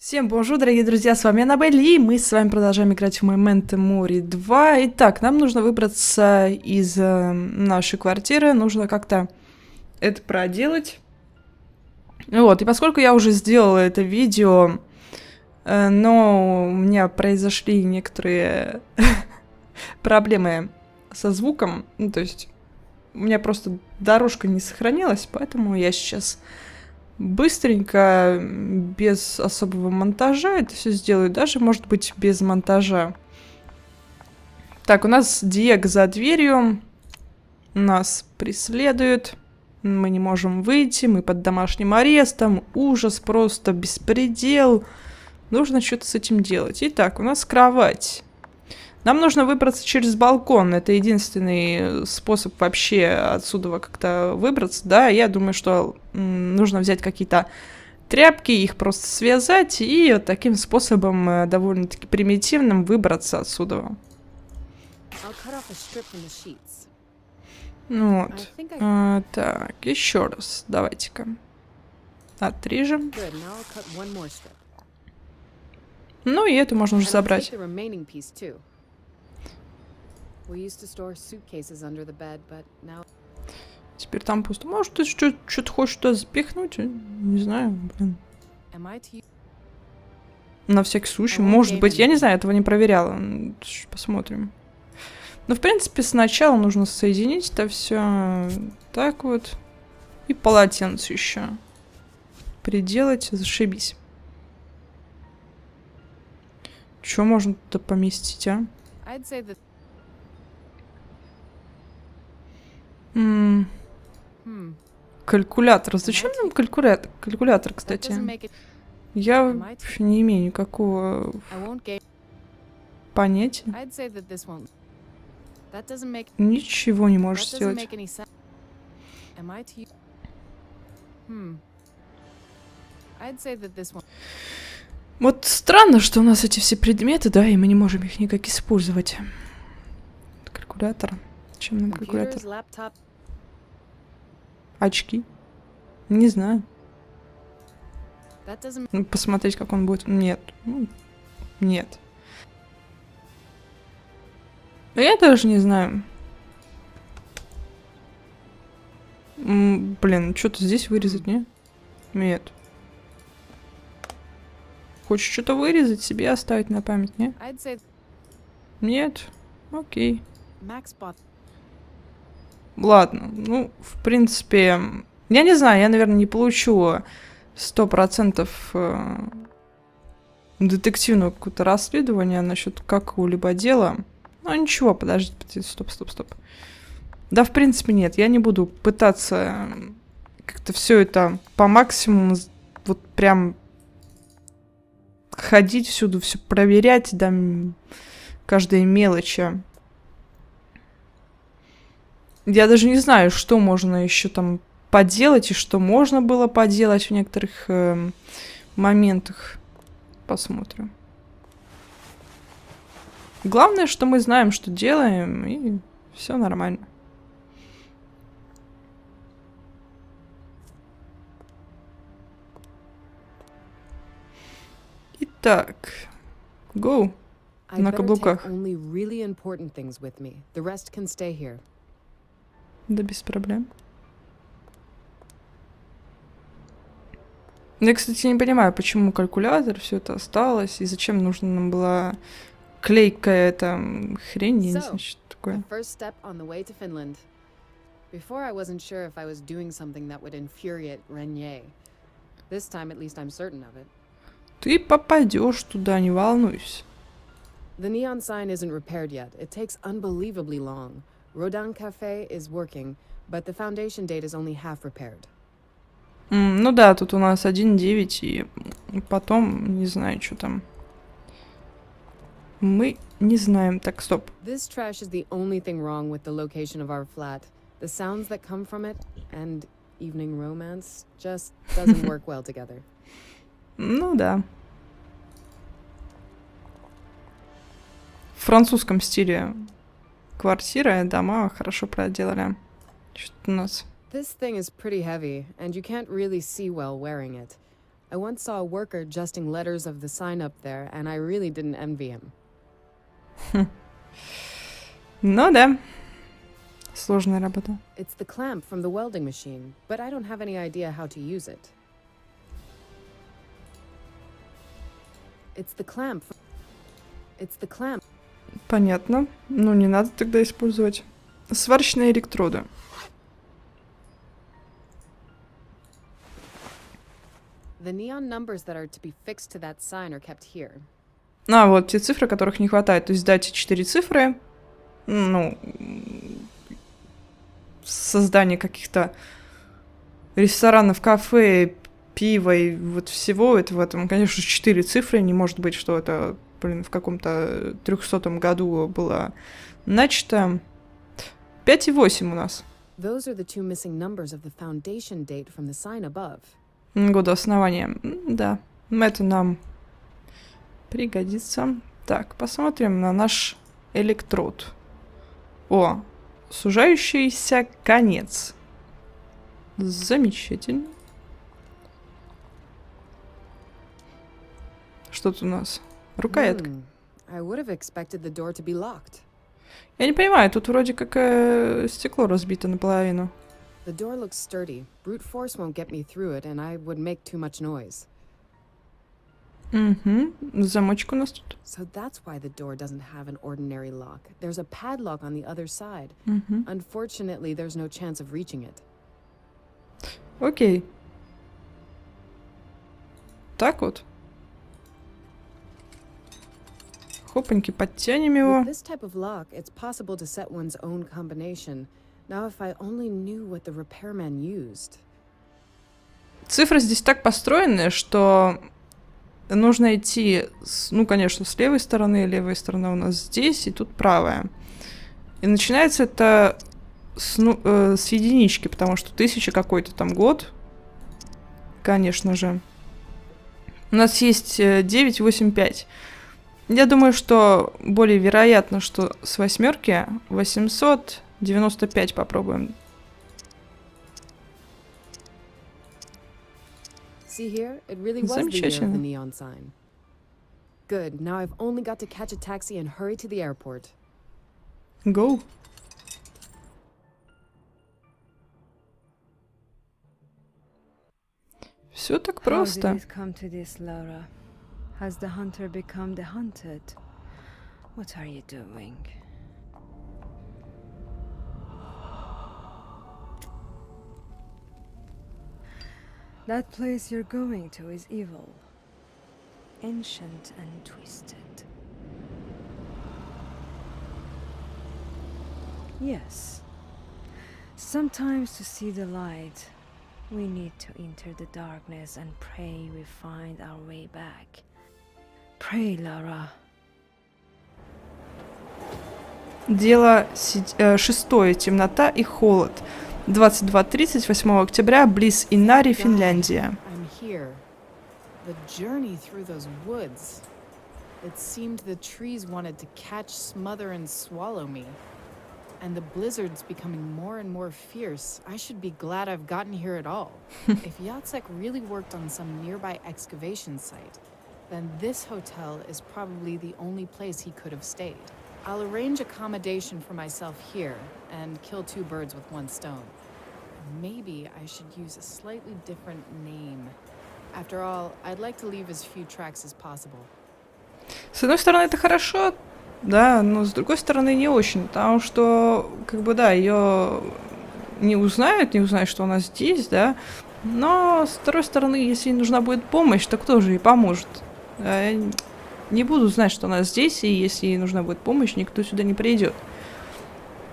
Всем бонжур, дорогие друзья, с вами Анабель, и мы с вами продолжаем играть в Memento Mori 2. Итак, нам нужно выбраться из нашей квартиры, нужно как-то это проделать. Вот, и поскольку я уже сделала это видео, но у меня произошли некоторые проблемы со звуком, ну, то есть у меня просто дорожка не сохранилась, поэтому я сейчас быстренько, без особого монтажа это все сделаю, даже, может быть, без монтажа. Так, у нас Диего за дверью, нас преследует, мы не можем выйти, мы под домашним арестом, ужас, просто беспредел. Нужно что-то с этим делать. Итак, у нас кровать. Нам нужно выбраться через балкон. Это единственный способ вообще отсюда как-то выбраться. Да, я думаю, что нужно взять какие-то тряпки, их просто связать и вот таким способом довольно-таки примитивным выбраться отсюда. Вот. Так, еще раз. Давайте-ка. Отрежем. Ну и это можно уже забрать. Теперь там пусто. Может, ты что-то хочешь туда запихнуть? Не знаю, блин. На всякий случай. Может быть. Я не знаю, этого не проверяла. Посмотрим. Ну, в принципе, сначала нужно соединить это все. Так вот. И полотенце еще. Приделать. Зашибись. Что можно туда поместить, а? Калькулятор. Зачем нам калькулятор, кстати? Я вообще не имею никакого понятия. Ничего не можешь сделать. Вот странно, что у нас эти все предметы, да, и мы не можем их никак использовать. Калькулятор. Чем нам калькулятор? Очки? Не знаю. Ну, посмотреть, как он будет. Нет. Нет. Я даже не знаю. Блин, что-то здесь вырезать, не? Нет. Хочешь что-то вырезать, себе оставить на память, не? Нет. Окей. Ладно, ну, в принципе, я не знаю, я, наверное, не получу 100% детективного какого-то расследования насчет какого-либо дела. Ну, ничего, подождите, стоп. Да, в принципе, нет, я не буду пытаться как-то все это по максимуму, вот прям ходить всюду, все проверять, да, каждой мелочи. Я даже не знаю, что можно еще там поделать и что можно было поделать в некоторых моментах. Посмотрим. Главное, что мы знаем, что делаем, и все нормально. Итак, go. На каблуках. Да без проблем. Я, кстати, не понимаю, почему калькулятор, все это осталось, и зачем нужна нам была клейка эта хрень, я не знаю, что такое. Ты попадешь туда, не волнуйся. The neon sign isn't repaired yet. It takes unbelievably long. Rodin Cafe is working, but the foundation date is only half repaired. Ну да, тут у нас 1.9, и потом не знаю, что там. Мы не знаем. Так, стоп. This trash is the only thing wrong with the location of our flat. The sounds that come from it and evening romance just doesn't work well together. Ну да. В французском стиле квартира и дома хорошо проделали. Что-то у нас. This thing is pretty heavy, and you can't really see well wearing it. I once saw a worker adjusting letters of the sign up there, and I really didn't envy him. Ну да. Сложная работа. It's the clamp from the welding machine, but I don't have any idea how to use it. It's the clamp. It's the clamp. Понятно. Ну, не надо тогда использовать. Сварочные электроды. The neon numbers that are to be fixed to that sign are kept here. А, вот те цифры, которых не хватает. То есть дайте 4 цифры. Ну, создание каких-то ресторанов, кафе, пива и вот всего этого. В этом, конечно, 4 цифры. Не может быть, что это, блин, в каком-то 300-м году было начато. 5 и 8 у нас. Those are the two missing numbers of the foundation date from the sign above. Года основания. Да, это нам пригодится. Так, посмотрим на наш электрод. О, сужающийся конец. Замечательно. Что тут у нас? Рукоятка. I would have expected the door to be locked. Я не понимаю, тут вроде как стекло разбито наполовину. The door looks sturdy. Brute force won't get me through it, and I would make too much noise. Угу. Замочек у нас тут. So that's why the door doesn't have an ordinary lock. There's a padlock on the other side. Угу. Unfortunately, there's no chance of reaching it. Окей. Так вот. Хопаньки, подтянем его. With this type of lock, it's possible to set one's own combination. Now, if I only knew what the repairman used. Цифры здесь так построены, что нужно идти, ну, конечно, с левой стороны. Левая сторона у нас здесь, и тут правая. И начинается это с единички, потому что 1000 какой-то там год. Конечно же. У нас есть 9, 8, 5. Я думаю, что более вероятно, что с 8 895 попробуем. See here? It really was the year of the neon sign. Good. Now I've only got to catch a taxi and hurry to the airport. Go. Все так просто. How did it come to this, Laura? Has the hunter become the hunted? What are you doing? That place you're going to is evil, ancient and twisted. Yes. Sometimes to see the light, we need to enter the darkness and pray we find our way back. Pray, Laura. Дело 6. Темнота и холод. 22:30, 8 октября, близ Инари, Финляндия. I'm here. The journey through those woods. It seemed the trees wanted to catch, smother, and swallow me. And the blizzard's becoming more and more fierce. I should be glad I've gotten here at all. If Jacek really worked on some nearby excavation site, then this hotel is probably the only place he could have stayed. I'll arrange accommodation for myself here and kill 2 birds with 1 stone. Maybe I should use a slightly different name. After all, I'd like to leave as few tracks as possible. С одной стороны, это хорошо, да, но с другой стороны, не очень, потому что, как бы, да, ее не узнают, что она здесь, да, но, с второй стороны, если ей нужна будет помощь, то кто же ей поможет? Не буду знать, что она здесь, и если ей нужна будет помощь, никто сюда не придет.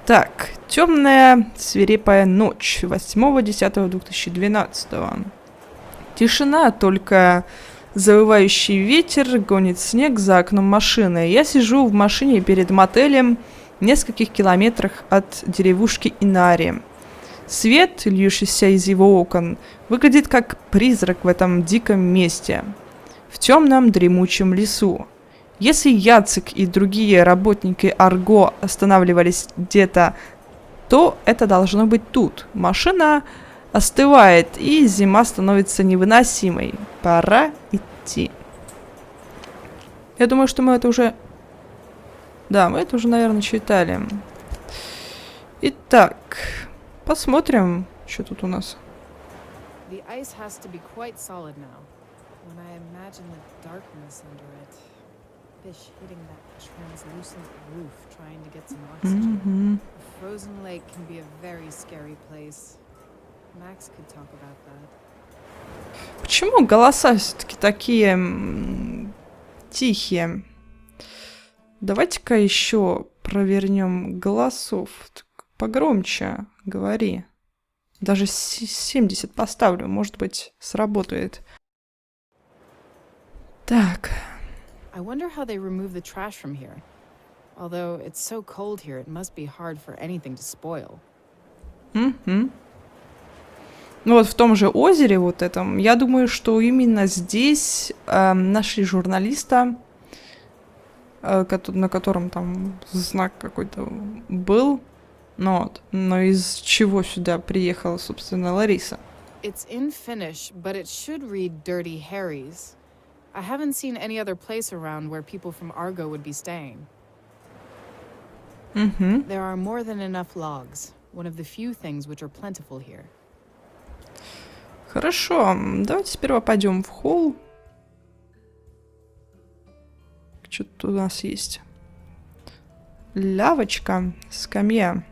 Так, темная свирепая ночь 8.10.2012. Тишина, только завывающий ветер гонит снег за окном машины. Я сижу в машине перед мотелем в нескольких километрах от деревушки Инари. Свет, льющийся из его окон, выглядит как призрак в этом диком месте, в темном дремучем лесу. Если Яцек и другие работники Арго останавливались где-то, то это должно быть тут. Машина остывает, и зима становится невыносимой. Пора идти. Я думаю, что мы это уже... Да, мы это уже, наверное, читали. Итак, посмотрим, что тут у нас. The ice has to be quite solid now. When I imagine the darkness under it, fish hitting that translucent roof trying to get some oxygen. A frozen lake can be a very scary place. Max could talk about that. Почему голоса все-таки такие тихие? Давайте-ка еще провернем голосов. Так, погромче говори. Даже 70 поставлю, может быть, сработает. Так. I wonder how they remove the trash from here. Although it's so cold here, it must be hard for anything to spoil. Ну вот в том же озере вот этом, я думаю, что именно здесь нашли журналиста, на котором там знак какой-то был. Ну вот. Но из чего сюда приехала, собственно, Лариса? It's in Finnish, but it should read Dirty Harry's. I haven't seen any other place around where people from Argo would be staying. There are more than enough logs, one of the few things which are plentiful here. Хорошо, давайте сперва пойдем в холл. Что тут у нас есть? Лавочка, скамья.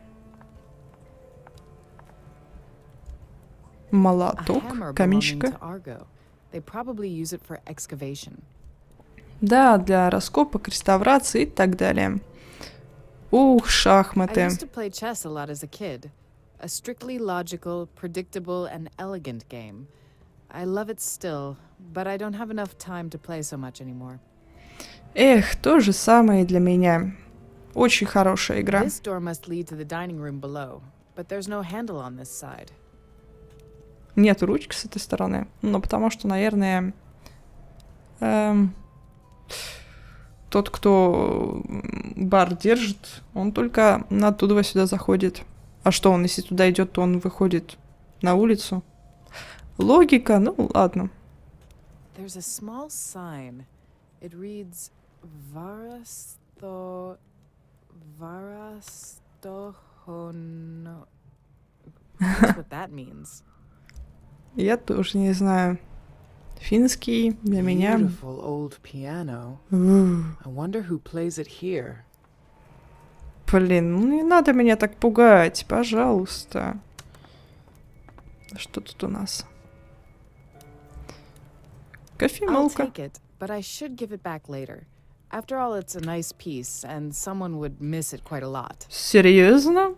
Молоток, каменщика. Да, для раскопок, реставрации и так далее. Ух, шахматы. A strictly logical, predictable, and elegant game. I love it still, but I don't have enough time to play so much anymore. Эх, то же самое и для меня. Очень хорошая игра. This door must lead to the dining room below, but there's no handle on this side. Нет ручки с этой стороны. Ну, потому что, наверное, тот, кто бар держит, он только оттуда сюда заходит. А что он, если туда идет, то он выходит на улицу? Логика, ну ладно. There's a small sign. It reads Varastohono. That's what that means. Я тоже не знаю. Финский для меня. Beautiful old piano. I wonder who plays it here. Блин, ну не надо меня так пугать, пожалуйста. Что тут у нас? Кофемолка. But I should give it back later. After all, it's a nice piece, and someone would miss it quite a lot. Серьезно?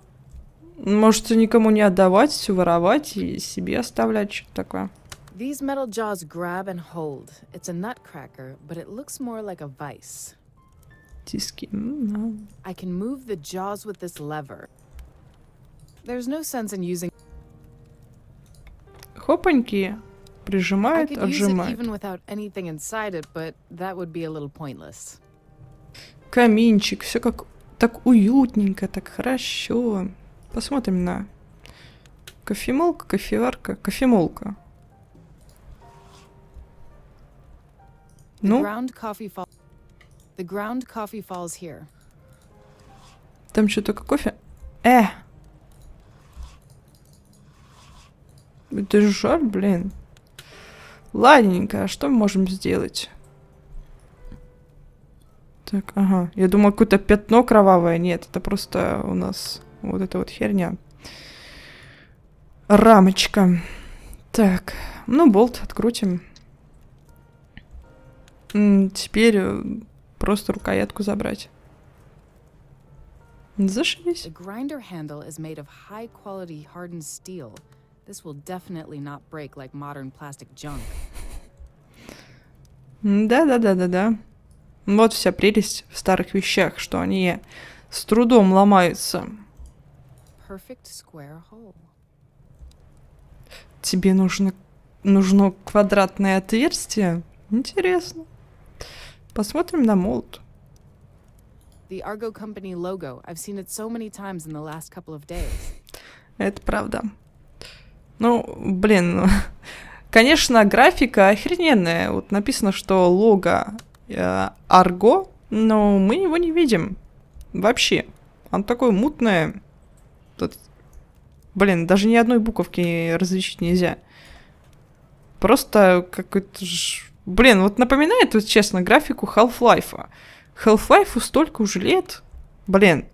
Можете никому не отдавать, все воровать и себе оставлять, что-то такое. These metal jaws grab and hold. It's a nutcracker, but it looks more like a vice. Тиски. I can move the jaws with this lever. There's no sense in using. Хопаньки. I Прижимает, could use it отжимает. even without anything inside it, but that would be a little pointless. Каминчик. Все как так уютненько, так хорошо. Посмотрим на кофемолка, кофеварка, кофемолка. Ну, The ground coffee falls here. там что, только кофе? Это же жаль, блин. Ладненько, а что мы можем сделать? Так, ага. Я думала, какое-то пятно кровавое. Нет, это просто у нас вот эта вот херня. Рамочка. Так, ну, болт открутим. Теперь просто рукоятку забрать. Зашибись. The grinder handle is made of high-quality hardened steel. This will definitely not break like modern plastic junk. Да. Вот вся прелесть в старых вещах, что они с трудом ломаются. Perfect square hole. Тебе нужно квадратное отверстие? Интересно. Посмотрим на молот. The Argo Company logo. I've seen it so many times in the last couple of days. Это правда. Ну, блин, конечно, графика охрененная. Вот написано, что лого Арго, но мы его не видим. Вообще. Он такой мутное. Тут, блин, даже ни одной буковки различить нельзя. Просто какой-то... Блин, вот напоминает, вот честно, графику Half-Life. Half-Life столько уже лет. Блин.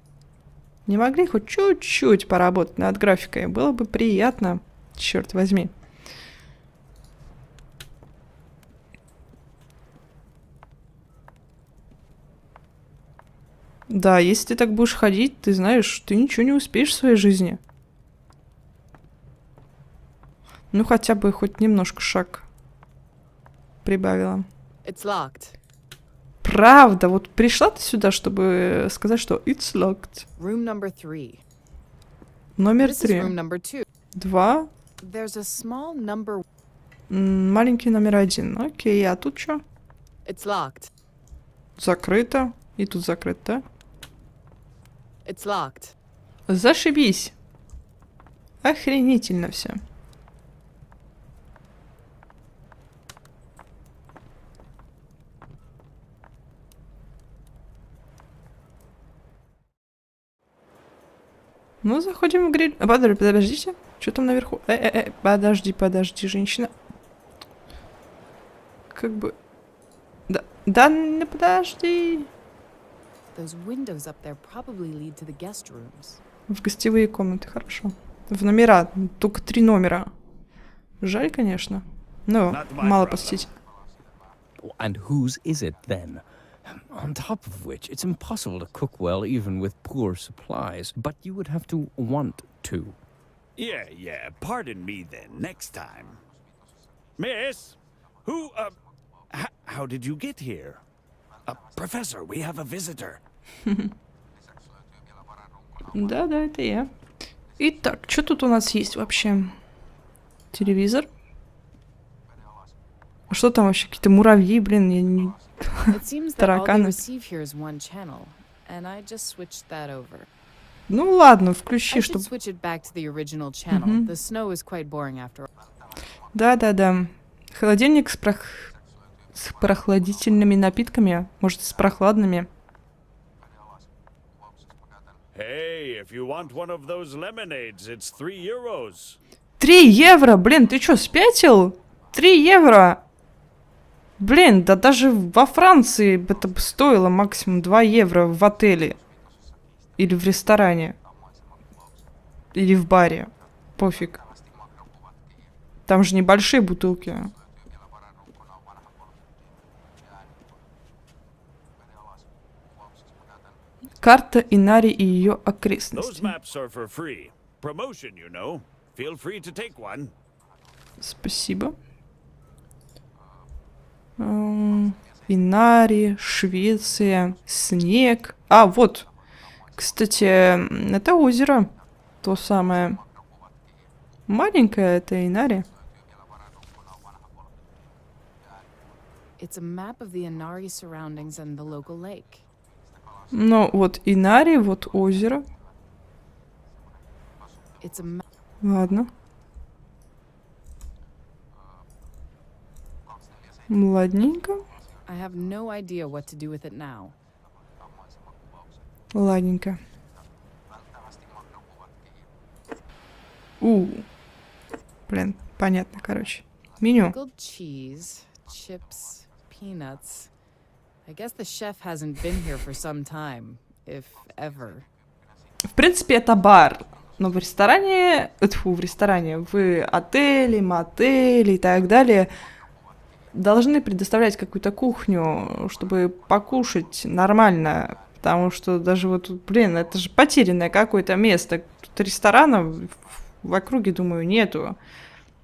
Не могли хоть чуть-чуть поработать над графикой? Было бы приятно. Черт возьми. Да, если ты так будешь ходить, ты знаешь, ты ничего не успеешь в своей жизни. Ну, хотя бы хоть немножко шаг прибавила. It's locked. Правда, вот пришла ты сюда, чтобы сказать, что it's locked. Room number 3. Номер This is room 3. number 2. 2. There's a small number. Маленький номер 1. Окей, а тут что? It's locked. Закрыто. И тут закрыто. It's locked. Зашибись. Охренительно все. Ну, заходим в гриль. Подождите. Что там наверху? Подожди, женщина. Как бы... Да, не подожди. Those windows up there probably lead to the guest rooms. В гостевые комнаты, хорошо. В номера. Только 3 номера. Жаль, конечно. Но мало посетить. And whose is it then? On top of which, it's impossible to cook well even with poor supplies, but you would have to want to. Yeah, pardon me then, next time. Miss? Who, how did you get here? Professor, we have a visitor. Да, это я. Итак, что тут у нас есть вообще? Телевизор. А что там вообще? Какие-то муравьи, блин, я не... It seems that all they Тараканы. receive here is one channel, and I just switched that over. Ну ладно, включи, I should чтобы... switch it back to the original channel. The snow is quite boring after all. Да. Холодильник с прохладительными напитками. Может, с прохладными. Hey, if you want one of those lemonades, it's 3 euros. 3 евро! Блин, ты что, спятил? 3 евро! Блин, да даже во Франции это бы стоило максимум 2 евро в отеле. Или в ресторане. Или в баре. Пофиг. Там же небольшие бутылки. Карта Инари и ее Those окрестности. maps are for free. Promotion, you know. Feel free to take one. Спасибо. Инари, Швеция, снег. А, вот. Кстати, это озеро. То самое. Маленькое это Инари. It's a map of the Inari surroundings and the local lake. Ну, вот Инари, вот озеро. It's a map. Ладно. Ладненько. I have no idea what to do with it now. Ладненько. Блин, понятно, короче. Меню. Pickled cheese, chips, peanuts. I guess the chef hasn't been here for some time, if ever. В принципе, это бар. Но в ресторане... в отеле, мотеле и так далее должны предоставлять какую-то кухню, чтобы покушать нормально. Потому что даже вот, блин, это же потерянное какое-то место. Тут ресторанов в округе, думаю, нету.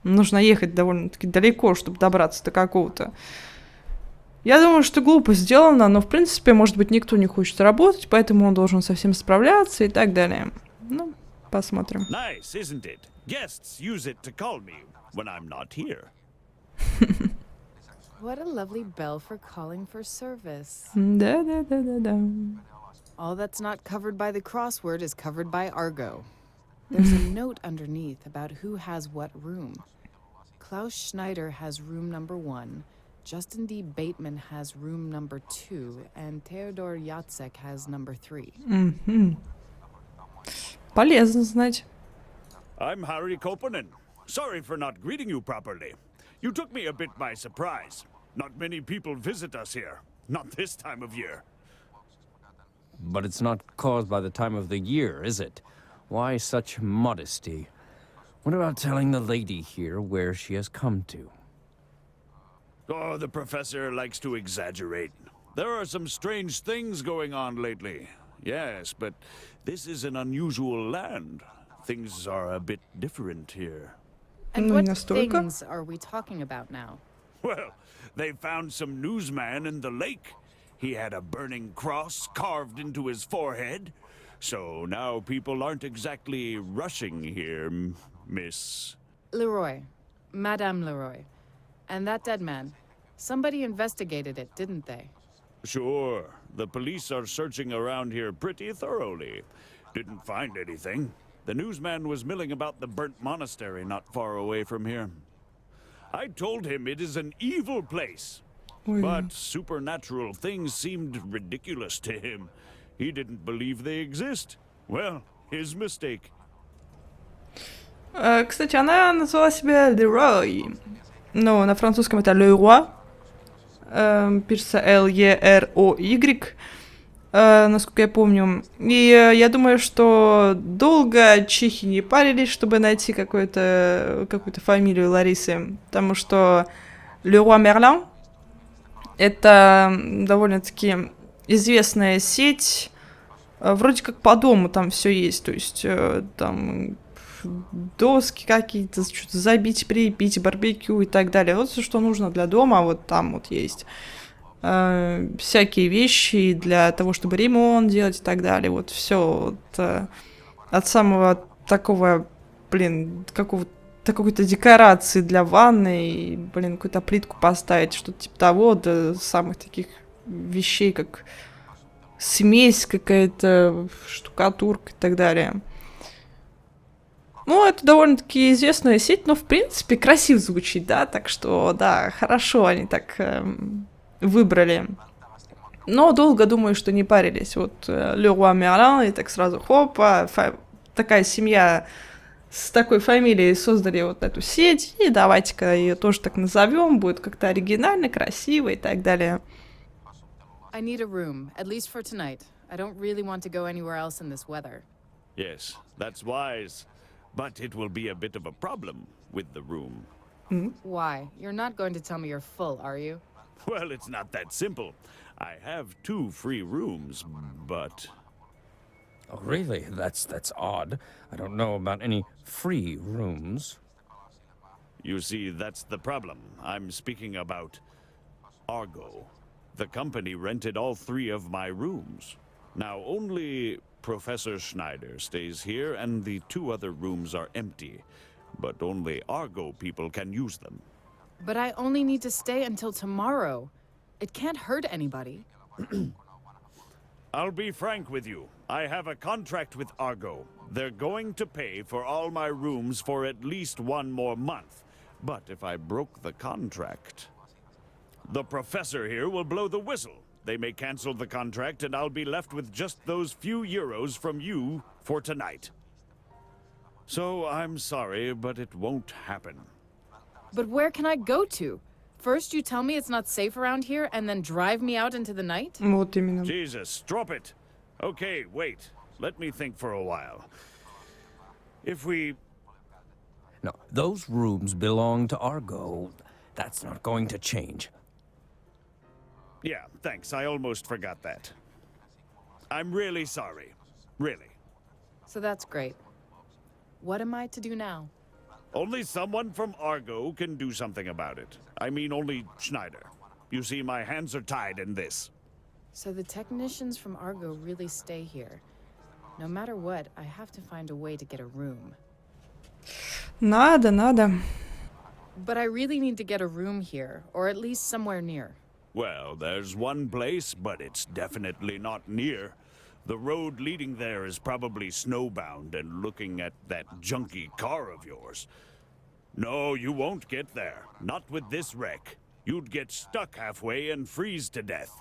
Нужно ехать довольно-таки далеко, чтобы добраться до какого-то. Я думаю, что глупо сделано, но, в принципе, может быть, никто не хочет работать, поэтому он должен со всем справляться и так далее. Ну, посмотрим. Nice, isn't it? Guests use it to call me when I'm not here. What a lovely bell for calling for service. Да. All that's not covered by the crossword is covered by Argo. There's a note underneath about who has what room. Klaus Schneider has room number 1, Justin D. Bateman has room number 2, and Theodor Jacek has number 3. Полезно знать. I'm Harry Koponen. Sorry for not greeting you properly. You took me a bit by surprise. Not many people visit us here. Not this time of year. But it's not caused by the time of the year, is it? Why such modesty? What about telling the lady here where she has come to? Oh, the professor likes to exaggerate. There are some strange things going on lately. Yes, but this is an unusual land. Things are a bit different here. And Ну, what не настолько. things are we talking about now? Well, they found some newsman in the lake. He had a burning cross carved into his forehead. So now people aren't exactly rushing here, Miss. Leroy. Madame Leroy. And that dead man. Somebody investigated it, didn't they? Sure. The police are searching around here pretty thoroughly. Didn't find anything. The newsman was milling about the burnt monastery not far away from here. I told him it is an evil place. Ой. But supernatural things seemed ridiculous to him. He didn't believe they exist. Well, his mistake. Кстати, она назвала себя Leroy. Ну, на французском это Leroy. Пишется L-E-R-O-Y. Насколько я помню. И я думаю, что долго чехи не парились, чтобы найти какую-то фамилию Ларисы. Потому что Leroy Merlin — это довольно-таки известная сеть. Вроде как по дому там все есть. То есть там доски какие-то, что-то забить, припить, барбекю и так далее. Вот все, что нужно для дома, вот там вот есть. Всякие вещи для того, чтобы ремонт делать и так далее. Вот все вот, от самого такого, какой-то декорации для ванны, какую-то плитку поставить, что-то типа того, до самых таких вещей, как смесь какая-то, штукатурка и так далее. Ну, это довольно-таки известная сеть, но, в принципе, красиво звучит, да, так что, да, хорошо они так выбрали. Но долго, думаю, что не парились. Вот Leroy Merlin, и так сразу, хопа, такая семья с такой фамилией создали вот эту сеть, и давайте-ка ее тоже так назовем, будет как-то оригинально, красиво и так далее. I need a room, at least for tonight. I don't really want to go anywhere else in this weather. Yes, that's wise. But it will be a bit of a problem with the room. Why? You're not going to tell me you're full, are you? Well, it's not that simple. I have 2 free rooms, but... Oh, really? That's odd. I don't know about any free rooms. You see, that's the problem. I'm speaking about Argo. The company rented all 3 of my rooms. Now, only Professor Schneider stays here, and the 2 other rooms are empty. But only Argo people can use them. But I only need to stay until tomorrow. It can't hurt anybody. I'll be frank with you. I have a contract with Argo. They're going to pay for all my rooms for at least 1 more month. But if I broke the contract, the professor here will blow the whistle. They may cancel the contract, and I'll be left with just those few euros from you for tonight. So I'm sorry, but it won't happen. But where can I go to? First you tell me it's not safe around here, and then drive me out into the night? Вот именно. Jesus, drop it. Okay, wait. Let me think for a while. If we... No, those rooms belong to Argo. That's not going to change. Yeah, thanks. I almost forgot that. I'm really sorry. Really. So that's great. What am I to do now? Only someone from Argo can do something about it. I mean, only Schneider. You see, my hands are tied in this. So the technicians from Argo really stay here. No matter what, I have to find a way to get a room. Надо. But I really need to get a room here, or at least somewhere near. Well, there's one place, but it's definitely not near. The road leading there is probably snowbound and looking at that junky car of yours. No, you won't get there. Not with this wreck. You'd get stuck halfway and freeze to death.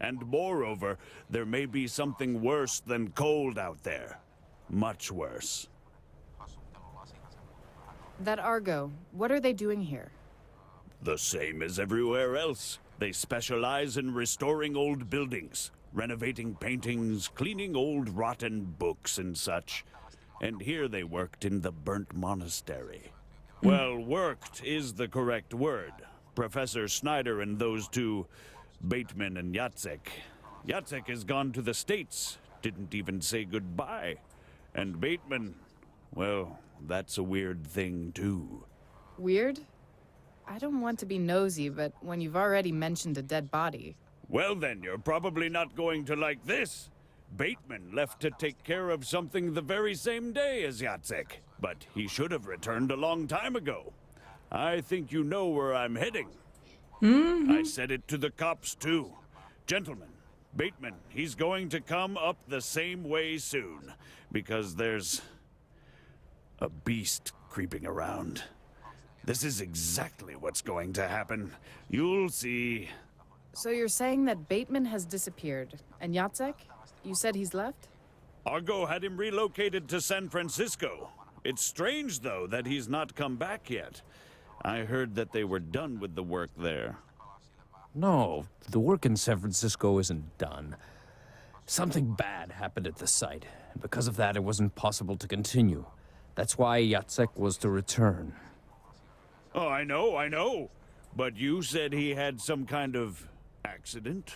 And moreover, there may be something worse than cold out there. Much worse. That Argo, what are they doing here? The same as everywhere else. They specialize in restoring old buildings, renovating paintings, cleaning old rotten books and such. And here they worked in the burnt monastery. Well, worked is the correct word. Professor Snyder and those two, Bateman and Yatsek. Yatsek has gone to the States, didn't even say goodbye. And Bateman, well, that's a weird thing too. Weird? I don't want to be nosy, but when you've already mentioned a dead body... Well then, you're probably not going to like this. Bateman left to take care of something the very same day as Yatsek, but he should have returned a long time ago. I think you know where I'm heading. I said it to the cops too. Gentlemen, Bateman, he's going to come up the same way soon, because there's a beast creeping around. This is exactly what's going to happen. You'll see. So you're saying that Bateman has disappeared, and Yatsek? You said he's left? Argo had him relocated to San Francisco. It's strange, though, that he's not come back yet. I heard that they were done with the work there. No, the work in San Francisco isn't done. Something bad happened at the site, and because of that it wasn't possible to continue. That's why Yatsek was to return. Oh, I know. But you said he had some kind of accident?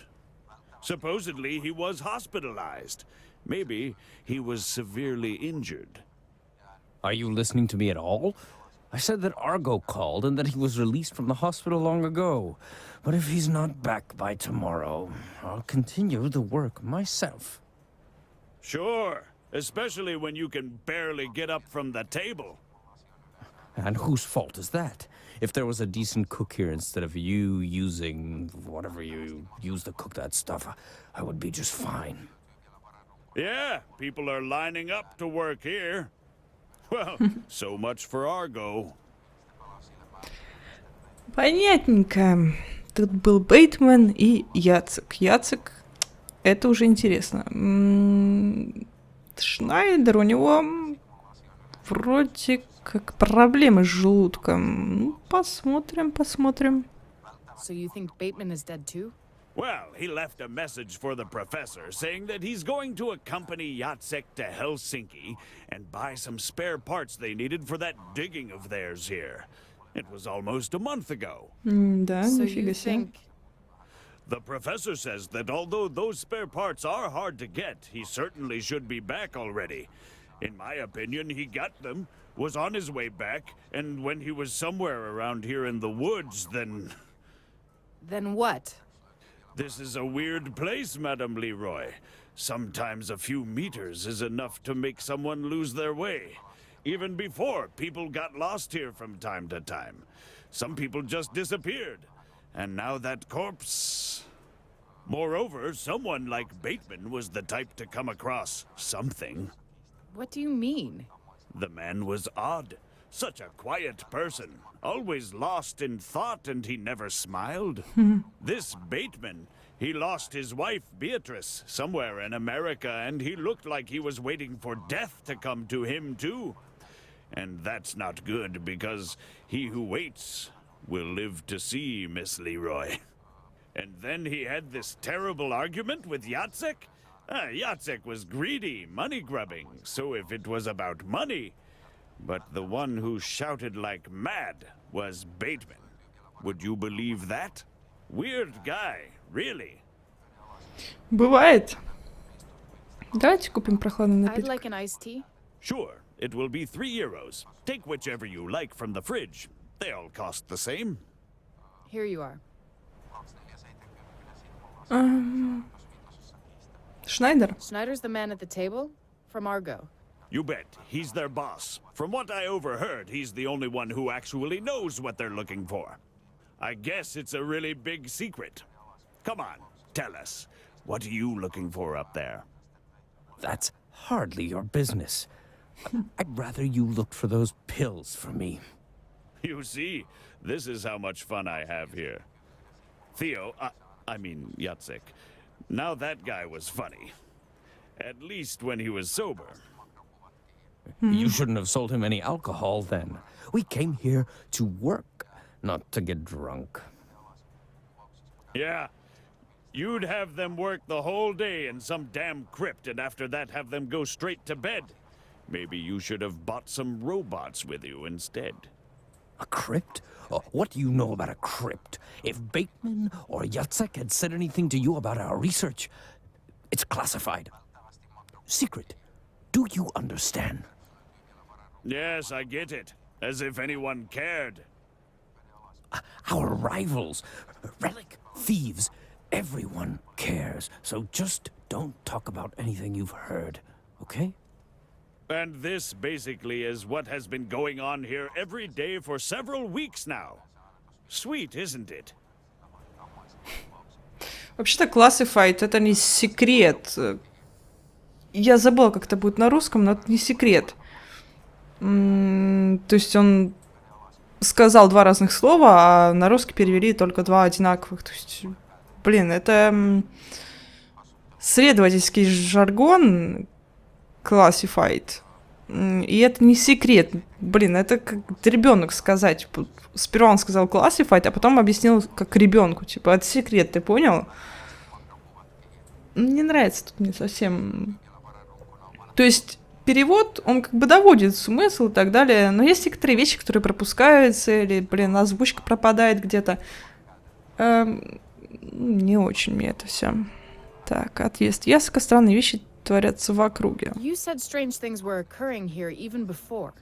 Supposedly he was hospitalized. Maybe he was severely injured. Are you listening to me at all? I said that Argo called and that he was released from the hospital long ago. But if he's not back by tomorrow, I'll continue the work myself. Sure, especially when you can barely get up from the table. And whose fault is that? If there was a decent cook here instead of you using whatever you use to cook that stuff, I would be just fine. Yeah, people are lining up to work here. Well, so much for Argo. Понятненько. Тут был Бейтман и Яцек. Яцек, это уже интересно. Шнайдер, у него вроде как проблемы с желудком. Ну, посмотрим. So you think Bateman is dead too? Well, he left a message for the professor saying that he's going to accompany Yatsek to Helsinki and buy some spare parts they needed for that digging of theirs here. It was almost a month ago. Да, So нифига you себе. think... The professor says that although those spare parts are hard to get, he certainly should be back already. In my opinion, he got them, was on his way back, and when he was somewhere around here in the woods, then... Then what? This is a weird place, Madame Leroy. Sometimes a few meters is enough to make someone lose their way. Even before, people got lost here from time to time. Some people just disappeared. And now that corpse... Moreover, someone like Bateman was the type to come across something. What do you mean? The man was odd. Such a quiet person. Always lost in thought, and he never smiled. This Bateman, he lost his wife, Beatrice, somewhere in America, and he looked like he was waiting for death to come to him, too. And that's not good, because he who waits will live to see Miss Leroy. And then he had this terrible argument with Yatsek? Yatsek was greedy, money-grubbing, so if it was about money... But the one who shouted like mad was Bateman. Would you believe that? Weird guy, really. Бывает. Давайте купим прохладный I'd напиток. like an iced tea. Sure, it will be 3 euros. Take whichever you like from the fridge. They all cost the same. Here you are. Шнайдер? Schneider's the man at the table? From Argo. You bet. He's their boss. From what I overheard, he's the only one who actually knows what they're looking for. I guess it's a really big secret. Come on, tell us. What are you looking for up there? That's hardly your business. I'd rather you looked for those pills for me. You see, this is how much fun I have here. Theo, I mean Yatsik. Now that guy was funny. At least when he was sober. You shouldn't have sold him any alcohol then. We came here to work, not to get drunk. Yeah. You'd have them work the whole day in some damn crypt and after that have them go straight to bed. Maybe you should have bought some robots with you instead. A crypt? Oh, what do you know about a crypt? If Bateman or Yatsek had said anything to you about our research, it's classified. Secret. Do you understand? Yes, I get it. As if anyone cared. Our rivals, relic thieves, everyone cares. So just don't talk about anything you've heard, okay? And this basically is what has been going on here every day for several weeks now. Sweet, isn't it? Вообще-то Classified — это не секрет. Я забыла, как это будет на русском, но это не секрет. То есть он сказал два разных слова, а на русский перевели только два одинаковых. То есть, блин, это следовательский жаргон Classified. И это не секрет. Блин, это как ребенок сказать. Сперва он сказал Classified, а потом объяснил как ребенку. Типа, это секрет, ты понял? Не нравится тут мне совсем. То есть перевод, он как бы доводит смысл и так далее, но есть некоторые вещи, которые пропускаются, или, блин, озвучка пропадает где-то. Не очень мне это все. Так, отъезд Ясака, странные вещи творятся в округе. You said strange things were occurring here even before.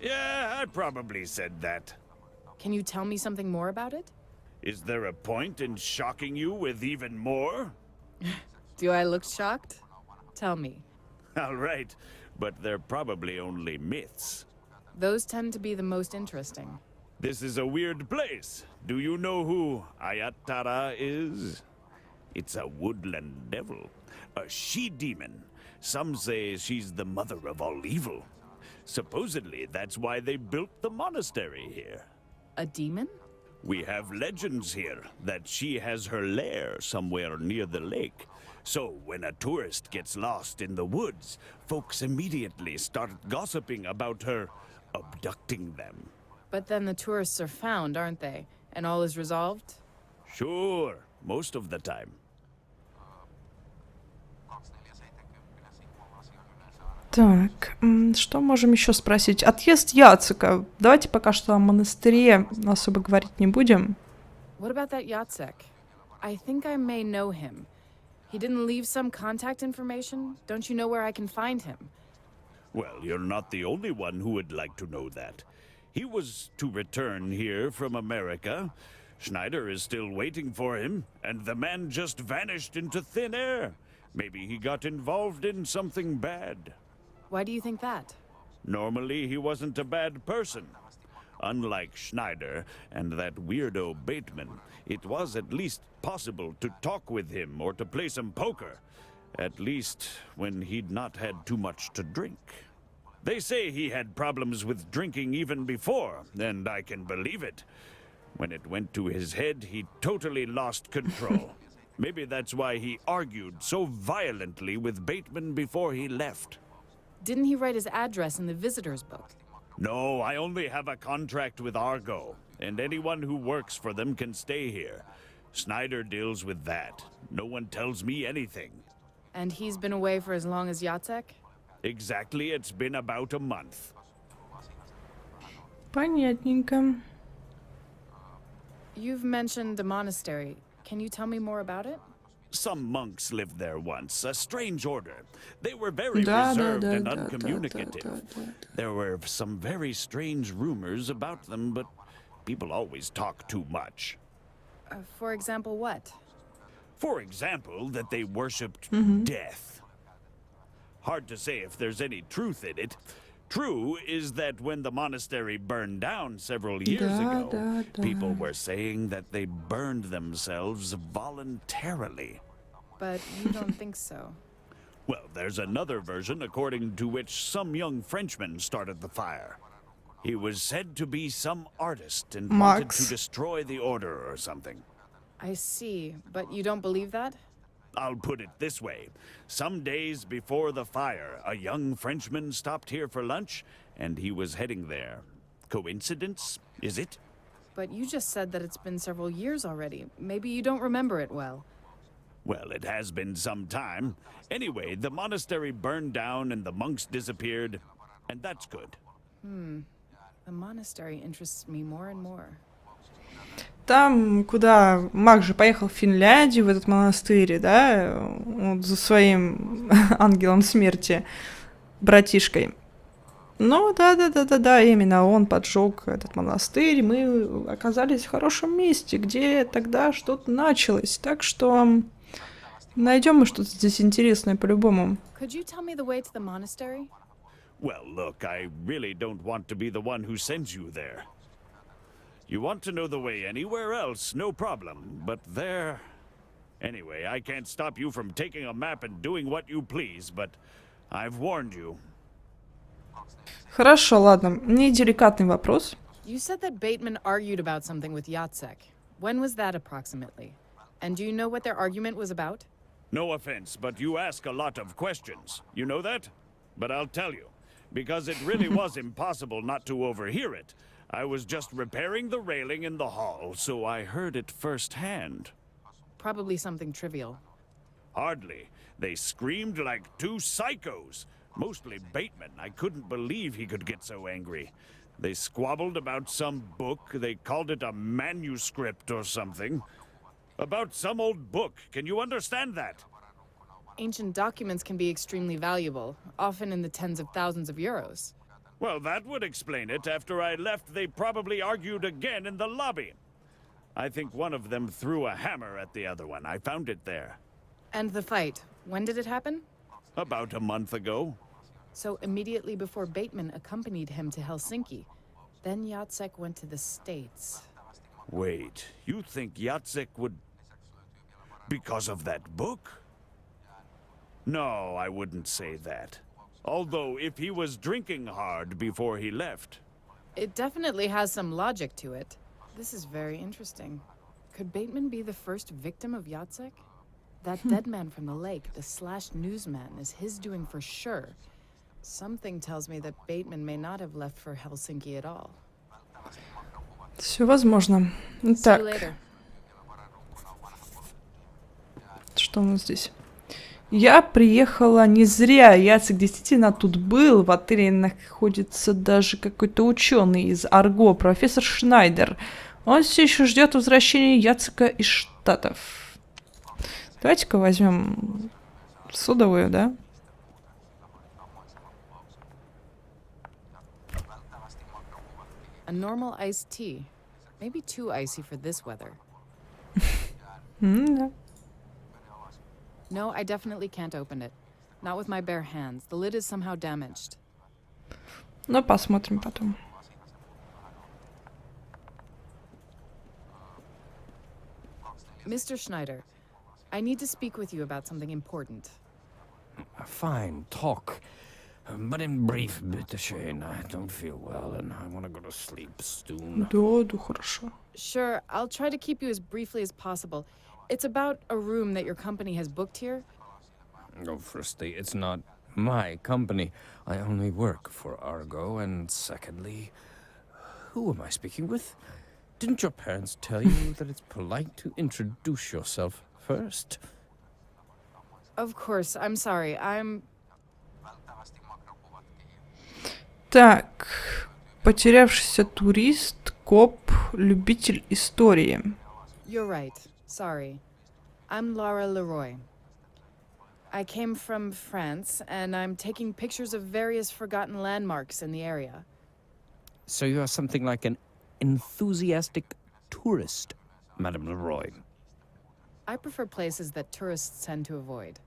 Yeah, I probably said that. Can you tell me something more about it? Is there a point in shocking you with even more? Do I look shocked? Tell me. All right, but they're probably only myths. Those tend to be the most interesting. This is a weird place. Do you know who Ayatara is? It's a woodland devil, a she-demon. Some say she's the mother of all evil. Supposedly, that's why they built the monastery here. A demon? We have legends here that she has her lair somewhere near the lake. So when a tourist gets lost in the woods, folks immediately start gossiping about her abducting them. But then the tourists are found, aren't they? And all is resolved? Sure, most of the time. Так, что можем еще спросить? Отъезд Яцека. Давайте пока что о монастыре особо говорить не будем. What about that Yatsek? I think I may know him. He didn't leave some contact information? Don't you know where I can find him? Well, you're not the only one who would like to know that. He was to return here from America. Schneider is still waiting for him, and the man just vanished into thin air. Maybe he got involved in something bad. Why do you think that? Normally, he wasn't a bad person. Unlike Schneider and that weirdo Bateman, it was at least possible to talk with him or to play some poker. At least when he'd not had too much to drink. They say he had problems with drinking even before, and I can believe it. When it went to his head, he totally lost control. Maybe that's why he argued so violently with Bateman before he left. Didn't he write his address in the visitor's book? No, I only have a contract with Argo, and anyone who works for them can stay here. Schneider deals with that. No one tells me anything. And he's been away for as long as Yatsek? Exactly, it's been about a month. Понятненько. You've mentioned the monastery. Can you tell me more about it? Some monks lived there once, a strange order. They were very Да, reserved and да, uncommunicative. There were some very strange rumors about them, but people always talk too much. For example, what? For example, that they worshipped death. Hard to say if there's any truth in it. True is that when the monastery burned down several years ago, people were saying that they burned themselves voluntarily. But you don't think so. Well, there's another version according to which some young Frenchman started the fire. He was said to be some artist and wanted Max. to destroy the order or something. I see, but you don't believe that? I'll put it this way. Some days before the fire, a young Frenchman stopped here for lunch, and he was heading there. Coincidence, is it? But you just said that it's been several years already. Maybe you don't remember it well. Well, it has been some time. Anyway, the monastery burned down and the monks disappeared, and that's good. The monastery interests me more and more. Там, куда Мак же поехал в Финляндию, в этот монастырь, да, вот за своим ангелом смерти, братишкой. Ну, да, именно он поджег этот монастырь, мы оказались в хорошем месте, где тогда что-то началось. Так что найдем мы что-то здесь интересное по-любому. Could you tell me the way to the monastery? Well, look, I really don't want to be the one who sends you there. You want to know the way anywhere else, no problem, but there... Anyway, I can't stop you from taking a map and doing what you please, but I've warned you. Хорошо, ладно. Неделикатный вопрос. You said that Bateman argued about something with Yatsek. When was that approximately? And do you know what their argument was about? No offense, but you ask a lot of questions. You know that? But I'll tell you, because it really was impossible not to overhear it. I was just repairing the railing in the hall, so I heard it firsthand. Probably something trivial. Hardly. They screamed like two psychos. Mostly Bateman. I couldn't believe he could get so angry. They squabbled about some book. They called it a manuscript or something. About some old book. Can you understand that? Ancient documents can be extremely valuable, often in the tens of thousands of euros. Well, that would explain it. After I left, they probably argued again in the lobby. I think one of them threw a hammer at the other one. I found it there. And the fight, when did it happen? About a month ago. So immediately before Bateman accompanied him to Helsinki. Then Yatsek went to the States. Wait, you think Yatsek would... because of that book? No, I wouldn't say that. Although, if he was drinking hard before he left... It definitely has some logic to it. This is very interesting. Could Bateman be the first victim of Yatsek? That dead man from the lake, the slashed newsman, is his doing for sure. Something tells me that Bateman may not have left for Helsinki at all. Все возможно. See you Так, later. что у нас здесь? Я приехала не зря. Яцек действительно тут был. В отеле находится даже какой-то ученый из Арго, профессор Шнайдер. Он все еще ждет возвращения Яцека из Штатов. Давайте-ка возьмем содовую, да? A normal iced tea. Maybe too icy for this weather. Да. No, I definitely can't open it. Not with my bare hands. The lid is somehow damaged. Ну, посмотрим потом. Mr. Schneider, I need to speak with you about something important. Fine, talk. But in brief, bitteschön, I don't feel well and I want to go to sleep soon. Да, хорошо. Sure, I'll try to keep you as briefly as possible. It's about a room that your company has booked here. Oh, firstly, it's not my company. I only work for Argo, and secondly, who am I speaking with? Didn't your parents tell you that it's polite to introduce yourself first? Of course, I'm sorry. Так, потерявшийся турист, коп, любитель истории. You're right. Sorry. I'm Laura Leroy. I came from France, and I'm taking pictures of various forgotten landmarks in the area. So you are something like an enthusiastic tourist, Madame Leroy. I prefer places that tourists tend to avoid.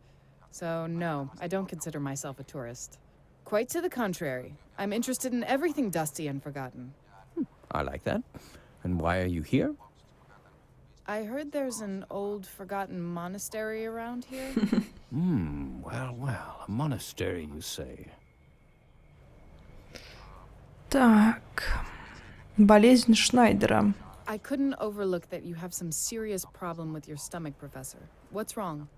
So no, I don't consider myself a tourist. Quite to the contrary. I'm interested in everything dusty and forgotten. I like that. And why are you here? I heard there's an old forgotten monastery around here. Well, a monastery, you say? Так. Болезнь Шнайдера. I couldn't overlook that you have some serious problem with your stomach, Professor. What's wrong?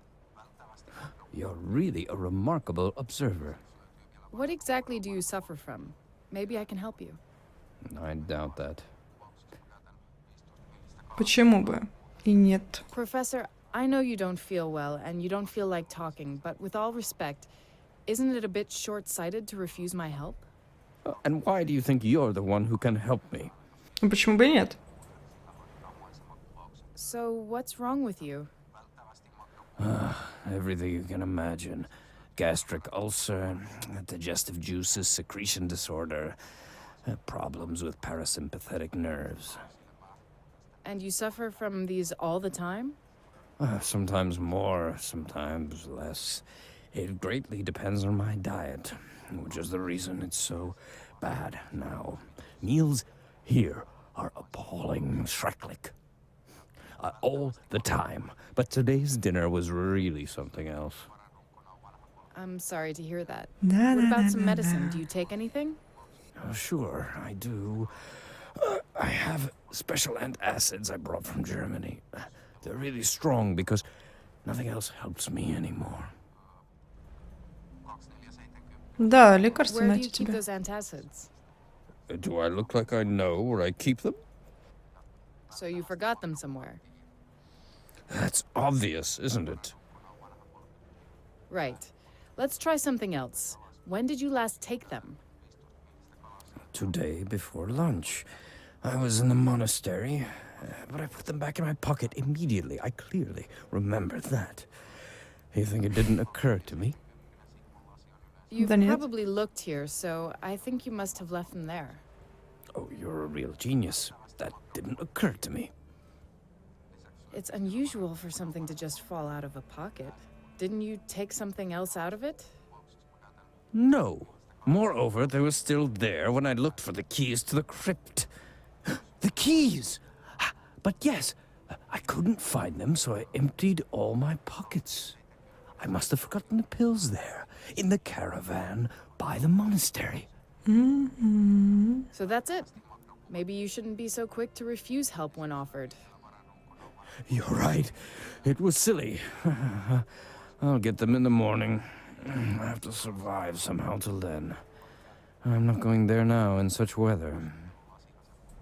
You're really a remarkable observer. What exactly do you suffer from? Maybe I can help you. I doubt that. Почему бы и нет? Professor, I know you don't feel well and you don't feel like talking, but with all respect, isn't it a bit short-sighted to refuse my help? And why do you think you're the one who can help me? Почему бы и нет? So, what's wrong with you? Everything you can imagine. Gastric ulcer, digestive juices, secretion disorder, problems with parasympathetic nerves. And you suffer from these all the time? Sometimes more, sometimes less. It greatly depends on my diet, which is the reason it's so bad now. Meals here are appalling, schrecklich. All the time. But today's dinner was really something else. I'm sorry to hear that. Да, What да, about да, some да, medicine? да. Do you take anything? Sure, I do. I have special antacids I brought from Germany. They're really strong because nothing else helps me anymore. Да, лекарства Where do найти you keep тебе. those antacids? Do I look like I know where I keep them? So you forgot them somewhere. That's obvious, isn't it? Right. Let's try something else. When did you last take them? Today before lunch. I was in the monastery, but I put them back in my pocket immediately. I clearly remember that. You think it didn't occur to me? You've Да нет. probably looked here, so I think you must have left them there. Oh, you're a real genius. That didn't occur to me. It's unusual for something to just fall out of a pocket. Didn't you take something else out of it? No. Moreover, they were still there when I looked for the keys to the crypt. The keys! But yes, I couldn't find them, so I emptied all my pockets. I must have forgotten the pills there, in the caravan by the monastery. So that's it. Maybe you shouldn't be so quick to refuse help when offered. You're right. It was silly. I'll get them in the morning. I have to survive somehow till then. I'm not going there now in such weather.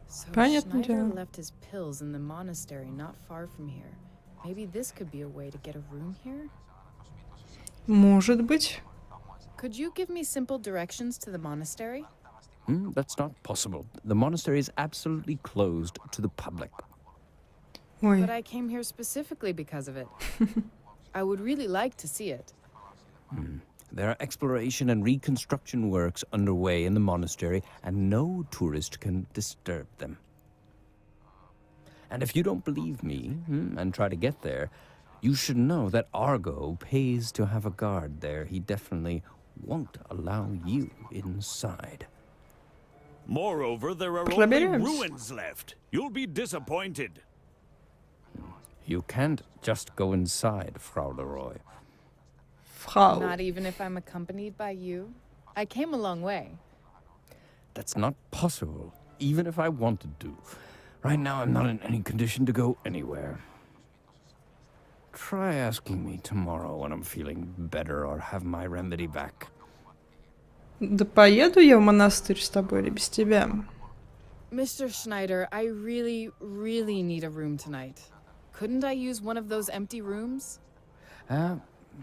So Понятное Schneider дело. left his pills in the monastery not far from here. Maybe this could be a way to get a room here? Может быть. Could you give me simple directions to the monastery? That's not possible. The monastery is absolutely closed to the public. Ой. But I came here specifically because of it. I would really like to see it. There are exploration and reconstruction works underway in the monastery, and no tourist can disturb them. And if you don't believe me and try to get there, you should know that Argo pays to have a guard there. He definitely won't allow you inside. Moreover, there are only Проверяемся. ruins left. You'll be disappointed. You can't just go inside, Frau Leroy. Фрау. Not even if I'm accompanied by you. I came a long way. That's not possible, even if I wanted to. Right now, I'm not in any condition to go anywhere. Try asking me tomorrow when I'm feeling better or have my remedy back. Да поеду я в монастырь с тобой или без тебя? Mr. Schneider, I really, really need a room tonight. Couldn't I use one of those empty rooms?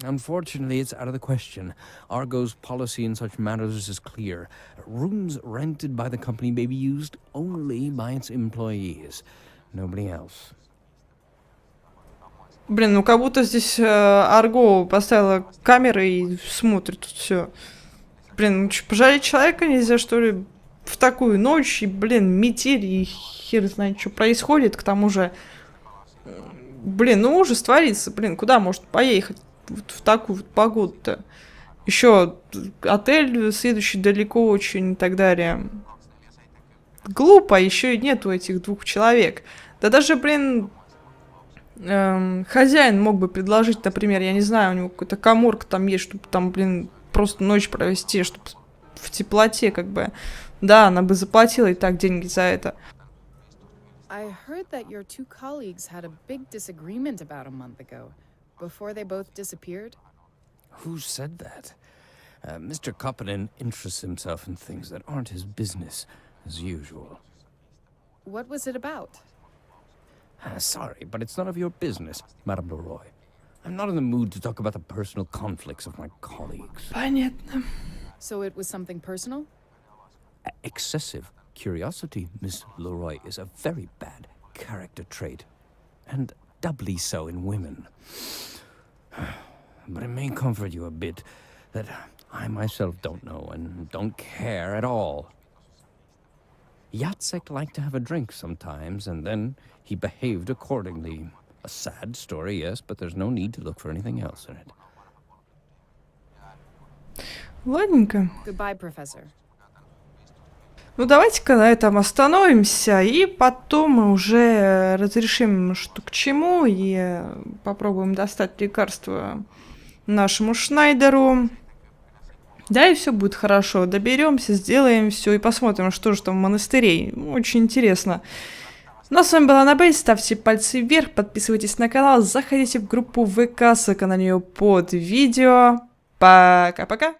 Unfortunately, it's out of the question. Argo's policy in such matters is clear. Rooms rented by the company may be used only by its employees. Nobody else. Блин, ну как будто здесь Арго поставила камеры и смотрит тут все. Блин, ну что, пожалеть человека нельзя, что ли, в такую ночь, и, блин, метель, и хер знает, что происходит, к тому же, блин, ну ужас творится, блин, куда может поехать вот в такую вот погоду-то? Еще отель следующий далеко очень и так далее. Глупо, еще и нету этих двух человек. Да даже, блин, хозяин мог бы предложить, например, я не знаю, у него какой-то каморка там есть, чтобы там, блин, просто ночь провести, чтобы в теплоте, как бы. Да, она бы заплатила и так деньги за это. I heard that your two colleagues had a big disagreement about a month ago, before they both disappeared. Who said that? Mr. Koppinen interests himself in things that aren't his business, as usual. What was it about? Sorry, but it's none of your business, Madame Leroy. I'm not in the mood to talk about the personal conflicts of my colleagues. Понятно. So it was something personal? Excessive curiosity, Miss Leroy, is a very bad character trait, and doubly so in women. But it may comfort you a bit that I myself don't know and don't care at all. Jacek liked to have a drink sometimes, and then he behaved accordingly. A sad story, yes, but there's no need to look for anything else in it. Ладненько. Goodbye, Professor. Ну, давайте-ка на этом остановимся, и потом мы уже разрешим, что к чему, и попробуем достать лекарство нашему Шнайдеру. Да, и все будет хорошо. Доберемся, сделаем все и посмотрим, что же там в монастыре. Очень интересно. Ну, а с вами была Анабель. Ставьте пальцы вверх, подписывайтесь на канал, заходите в группу ВК, ссылка на нее под видео. Пока-пока.